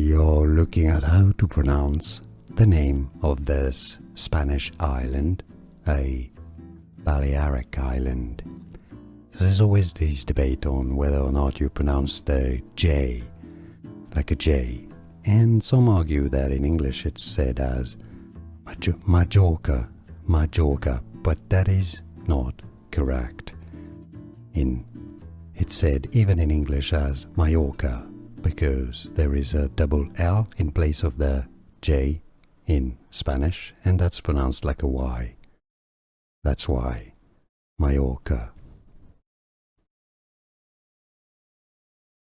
We are looking at how to pronounce the name of this Spanish island, a Balearic island. So there's always this debate on whether or not you pronounce the J like a J, and some argue that in English it's said as Majorca, but that is not correct. It's said even in English as Majorca, because there is a double L in place of the J in Spanish, and that's pronounced like a Y. That's why Majorca.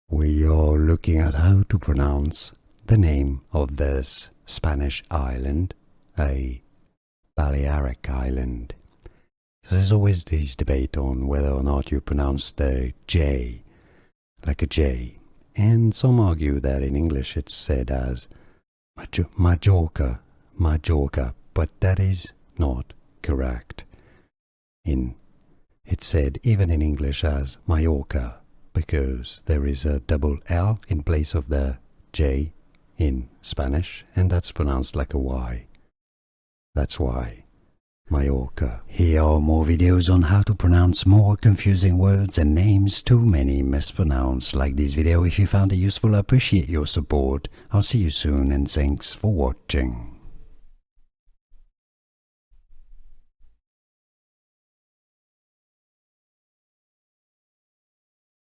We are looking at how to pronounce the name of this Spanish island, a Balearic island. So there's always this debate on whether or not you pronounce the J like a J, and some argue that in English it's said as Majorca, but that is not correct. It's said even in English as Majorca, because there is a double L in place of the J in Spanish, and that's pronounced like a Y. That's why Majorca. Here are more videos on how to pronounce more confusing words and names too many mispronounced. Like this video if you found it useful. I appreciate your support. I'll see you soon, and thanks for watching.